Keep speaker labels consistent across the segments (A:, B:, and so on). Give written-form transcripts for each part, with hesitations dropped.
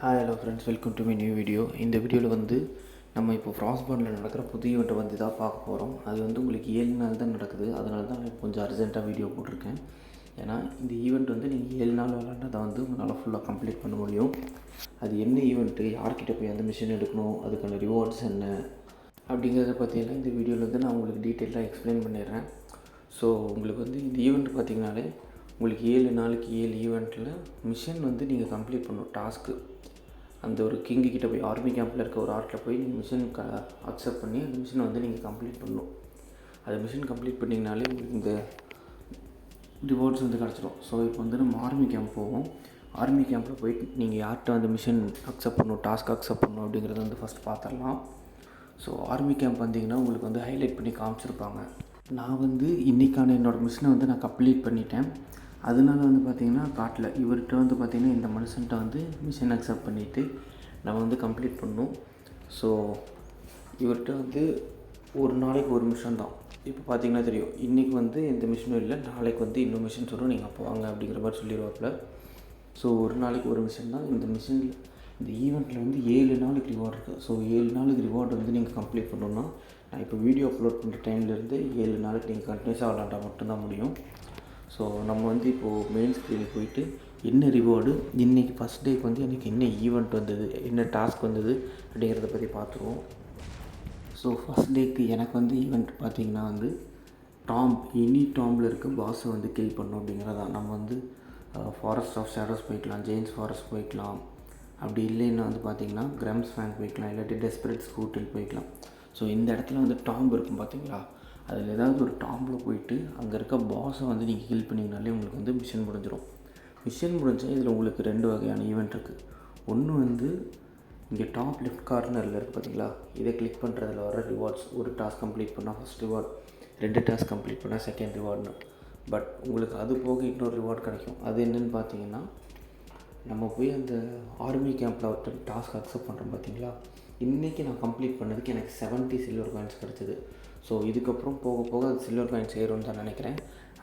A: Hi hello friends, welcome to my new video. இந்த வீடியோவில் வந்து நம்ம இப்போ ஃப்ராஸ்பர்னில் நடக்கிற புது ஈவெண்ட்டை வந்து தான் பார்க்க போகிறோம். அது வந்து உங்களுக்கு 7 நாள் தான் நடக்குது. அதனால தான் நான் கொஞ்சம் அர்ஜென்ட்டாக வீடியோ போட்டிருக்கேன். ஏன்னா இந்த ஈவெண்ட் வந்து நீங்கள் 7 நாள் விளாண்டதை வந்து உங்களால் ஃபுல்லாக கம்ப்ளீட் பண்ண முடியும். அது என்ன ஈவெண்ட்டு, யார்கிட்ட போய் அந்த மிஷின் எடுக்கணும், அதுக்கான ரிவார்ட்ஸ் என்ன அப்படிங்கிறத பற்றியெல்லாம் இந்த வீடியோவில் வந்து நான் உங்களுக்கு டீட்டெயிலாக எக்ஸ்பிளைன் பண்ணிடுறேன். ஸோ உங்களுக்கு வந்து இந்த ஈவெண்ட் பார்த்திங்கனாலே உங்களுக்கு 7 நாளுக்கு 7 ஈவெண்ட்டில் மிஷன் வந்து நீங்கள் கம்ப்ளீட் பண்ணணும். டாஸ்க்கு அந்த ஒரு கிங்கு கிட்டே போய் ஆர்மி கேம்பில் இருக்க ஒரு ஆர்ட்டில் போய் நீங்கள் மிஷன் அக்செப்ட் பண்ணி அந்த மிஷினை வந்து நீங்கள் கம்ப்ளீட் பண்ணணும். அது மிஷின் கம்ப்ளீட் பண்ணிங்கனாலே உங்களுக்கு இந்த ரிவார்ட்ஸ் வந்து கிடச்சிடும். ஸோ இப்போ வந்து நம்ம ஆர்மி கேம்ப் போவோம். ஆர்மி கேம்பில் போயிட்டு நீங்கள் யார்கிட்ட அந்த மிஷன் அக்செப்ட் பண்ணணும், டாஸ்க் அக்செப்ட் பண்ணணும் அப்படிங்கிறத வந்து ஃபஸ்ட் பார்த்துடலாம். ஸோ ஆர்மி கேம்ப் வந்தீங்கன்னா உங்களுக்கு வந்து ஹைலைட் பண்ணி காமிச்சிருப்பாங்க. நான் வந்து இன்றைக்கான என்னோடய மிஷினை வந்து நான் கம்ப்ளீட் பண்ணிட்டேன். அதனால வந்து பார்த்திங்கன்னா காட்டில் இவர்கிட்ட வந்து பார்த்திங்கன்னா இந்த மனுஷன்ட்ட வந்து மிஷன் அக்செப்ட் பண்ணிவிட்டு நம்ம வந்து கம்ப்ளீட் பண்ணணும். ஸோ இவர்கிட்ட வந்து ஒரு நாளைக்கு ஒரு மிஷன் தான். இப்போ பார்த்திங்கன்னா தெரியும், இன்றைக்கி வந்து எந்த மிஷினும் இல்லை, நாளைக்கு வந்து இன்னும் மிஷின் சொல்லும், நீங்கள் அப்போ வாங்க அப்படிங்கிற மாதிரி சொல்லிடுவாப்பில். ஸோ ஒரு நாளைக்கு ஒரு மிஷன் தான். இந்த மிஷினில் இந்த ஈவெண்ட்டில் வந்து 7 நாளுக்கு ரிவார்டு இருக்குது. ஸோ 7 நாளுக்கு ரிவார்டு வந்து நீங்கள் கம்ப்ளீட் பண்ணணுன்னா நான் இப்போ வீடியோ அப்லோட் பண்ணுற டைம்லேருந்து 7 நாளுக்கு நீங்கள் கண்டினியூஸாக விளாண்டா மட்டும்தான் முடியும். ஸோ நம்ம வந்து இப்போது மெயின் ஸ்க்ரீனுக்கு போயிட்டு என்ன ரிவார்டு, இன்றைக்கி ஃபஸ்ட் டேக்கு வந்து எனக்கு என்ன ஈவெண்ட் வந்தது, என்ன டாஸ்க் வந்தது அப்படிங்கிறத பற்றி பார்த்துருவோம். ஸோ ஃபஸ்ட் டேக்கு எனக்கு வந்து ஈவெண்ட் பார்த்திங்கன்னா வந்து டாம்பில் இருக்க பாஸை வந்து கில் பண்ணணும் அப்படிங்கிறதான். நம்ம வந்து ஃபாரஸ்ட் ஆஃப் ஷேடோஸ் போய்க்கலாம், ஜெயின்ஸ் ஃபாரஸ்ட் போய்க்கலாம், அப்படி இல்லைன்னா வந்து பார்த்திங்கன்னா கிரம்ஸ் ஃபேங்க் போய்க்கலாம், இல்லாட்டி டெஸ்பரேட்ஸ் ஹோட்டல் போய்க்கலாம். ஸோ இந்த இடத்துல வந்து டாம்ப் இருக்கும் பார்த்திங்களா, அதில் ஏதாவது ஒரு டாம்பில் போயிட்டு அங்கே இருக்க பாஸை வந்து நீங்கள் கில் பண்ணிங்கனாலே உங்களுக்கு வந்து மிஷன் முடிஞ்சிடும். மிஷன் முடிஞ்சால் இதில் உங்களுக்கு 2 வகையான ஈவெண்ட் இருக்குது. ஒன்று வந்து இங்கே டாப் லெஃப்ட் கார்னரில் இருக்குது பார்த்திங்களா, இதை கிளிக் பண்ணுறதுல வர ரிவார்ட்ஸ். ஒரு டாஸ்க் கம்ப்ளீட் பண்ணால் ஃபஸ்ட் ரிவார்ட், 2 டாஸ்க் கம்ப்ளீட் பண்ணால் செகண்ட் ரிவார்டுன்னு. பட் உங்களுக்கு அது போக இன்னொரு ரிவார்ட் கிடைக்கும். அது என்னென்னு பார்த்தீங்கன்னா, நம்ம போய் அந்த ஆர்மி கேம்பில் ஒருத்தர் டாஸ்க் அக்செப்ட் பண்ணுறோம் பார்த்திங்களா, இன்றைக்கி நான் கம்ப்ளீட் பண்ணதுக்கு எனக்கு 70 சில்வர் காயின்ஸ் கிடச்சிது. ஸோ இதுக்கப்புறம் போக போக அது சில்வர் காயின்ஸ் ஏறும்னு தான் நினைக்கிறேன்.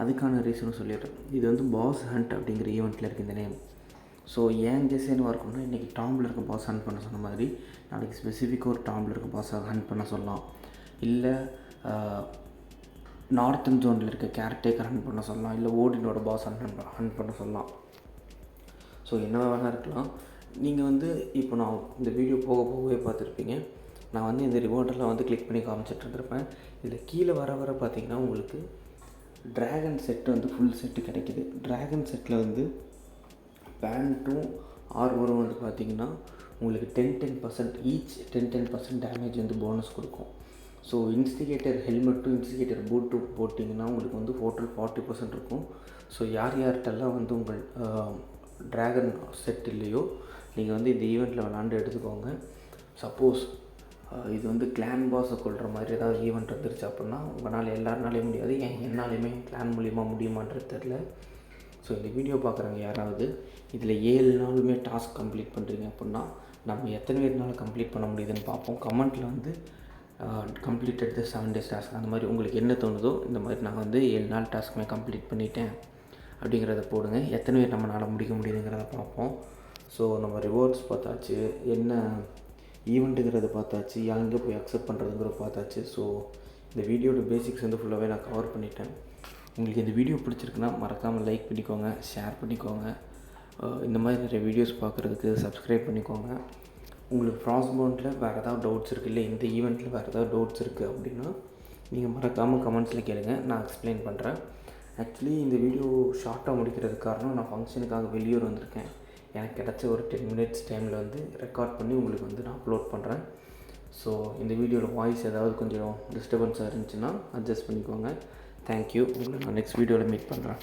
A: அதுக்கான ரீசனும் சொல்லிடுறேன். இது வந்து பாஸ் ஹண்ட் அப்படிங்கிற ஈவெண்ட்டில் இருக்குது இந்த நேம். ஸோ ஏன் ஜெசேன்னு இருக்கணும்னா, இன்றைக்கி டாம்பில் இருக்க பாஸ் ஹண்ட் பண்ண சொன்ன மாதிரி நாளைக்கு ஸ்பெசிஃபிக்காக ஒரு டாம்பில் இருக்க பாஸை ஹண்ட் பண்ண சொல்லலாம். இல்லை நார்த்தன் ஜோனில் இருக்க கேர்டேக்கர் ஹண்ட் பண்ண சொல்லலாம். இல்லை ஓடினோட பாஸ் ஹண்ட் பண்ண சொல்லலாம். ஸோ என்ன வேணால் இருக்கலாம். நீங்கள் வந்து இப்போ நான் இந்த வீடியோ போகவே பார்த்துருப்பீங்க. நான் வந்து இந்த ரிவார்டெல்லாம் வந்து கிளிக் பண்ணி காமிச்சிட்ருந்துருப்பேன். இதில் கீழே வர பார்த்திங்கன்னா உங்களுக்கு ட்ராகன் செட்டு வந்து ஃபுல் செட்டு கிடைக்கிது. ட்ராகன் செட்டில் வந்து பேண்ட்டும் ஆர்மரும் வந்து பார்த்திங்கன்னா உங்களுக்கு 10% ஈச் 10% டேமேஜ் வந்து போனஸ் கொடுக்கும். ஸோ இன்ஸ்டிகேட்டர் ஹெல்மெட்டும் இன்ஸ்டிகேட்டர் பூட்டும் போட்டிங்கன்னா உங்களுக்கு வந்து டோட்டல் 40% இருக்கும். ஸோ யார்கிட்டெல்லாம் வந்து உங்கள் ட்ராகன் செட் இல்லையோ நீங்கள் வந்து இந்த ஈவெண்ட்டில் விளாண்டு எடுத்துக்கோங்க. சப்போஸ் இது வந்து கிளான் பாஸை கொள்கிற மாதிரி ஏதாவது ஈவெண்ட் வந்துருச்சு அப்படின்னா உங்களால் எல்லாருனாலையும் முடியாது, என்னாலையுமே கிளான் மூலிமா முடியுமான்றது தெரில. ஸோ இந்த வீடியோ பார்க்குறவங்க யாராவது இதில் 7 நாளுமே டாஸ்க் கம்ப்ளீட் பண்ணுறீங்க அப்படின்னா நம்ம எத்தனை பேர்னால கம்ப்ளீட் பண்ண முடியுதுன்னு பார்ப்போம். கமெண்ட்டில் வந்து கம்ப்ளீட்டட் த 7 days டாஸ்க் அந்த மாதிரி உங்களுக்கு என்ன தோணுதோ, இந்த மாதிரி நான் வந்து 7 நாள் டாஸ்க்குமே கம்ப்ளீட் பண்ணிட்டேன் அப்படிங்கிறத போடுங்க. எத்தனை பேர் நம்மளால் முடிக்க முடியுதுங்கிறத பார்ப்போம். ஸோ நம்ம ரிவார்ட்ஸ் பார்த்தாச்சு, என்ன ஈவெண்ட்டுங்கிறத பார்த்தாச்சு, எங்கே போய் அக்செப்ட் பண்ணுறதுங்கிறத பார்த்தாச்சு. ஸோ இந்த வீடியோட பேசிக்ஸ் வந்து ஃபுல்லாகவே நான் கவர் பண்ணிட்டேன். உங்களுக்கு இந்த வீடியோ பிடிச்சிருக்குன்னா மறக்காமல் லைக் பண்ணிக்கோங்க, ஷேர் பண்ணிக்கோங்க. இந்த மாதிரி நிறைய வீடியோஸ் பார்க்குறதுக்கு சப்ஸ்கிரைப் பண்ணிக்கோங்க. உங்களுக்கு ஃப்ராஸ்பர்னில் வேறு ஏதாவது டவுட்ஸ் இருக்குது, இல்லை இந்த ஈவெண்ட்டில் வேறு ஏதாவது டவுட்ஸ் இருக்குது அப்படின்னா நீங்கள் மறக்காமல் கமெண்ட்ஸில் கேளுங்க, நான் எக்ஸ்பிளைன் பண்ணுறேன். ஆக்சுவலி இந்த வீடியோ ஷார்ட்டாக முடிக்கிறதுக்கு காரணம் நான் ஃபங்க்ஷனுக்காக வெளியூர் வந்திருக்கேன். எனக்கு கிடச்ச ஒரு 10 minutes டைமில் வந்து ரெக்கார்ட் பண்ணி உங்களுக்கு வந்து நான் அப்லோட் பண்ணுறேன். ஸோ இந்த வீடியோவில் வாய்ஸ் ஏதாவது கொஞ்சம் டிஸ்டர்பன்ஸாக இருந்துச்சுன்னா அட்ஜஸ்ட் பண்ணிக்கோங்க. தேங்க்யூ. உங்களை நான் நெக்ஸ்ட் வீடியோவில் மீட் பண்ணுறேன்.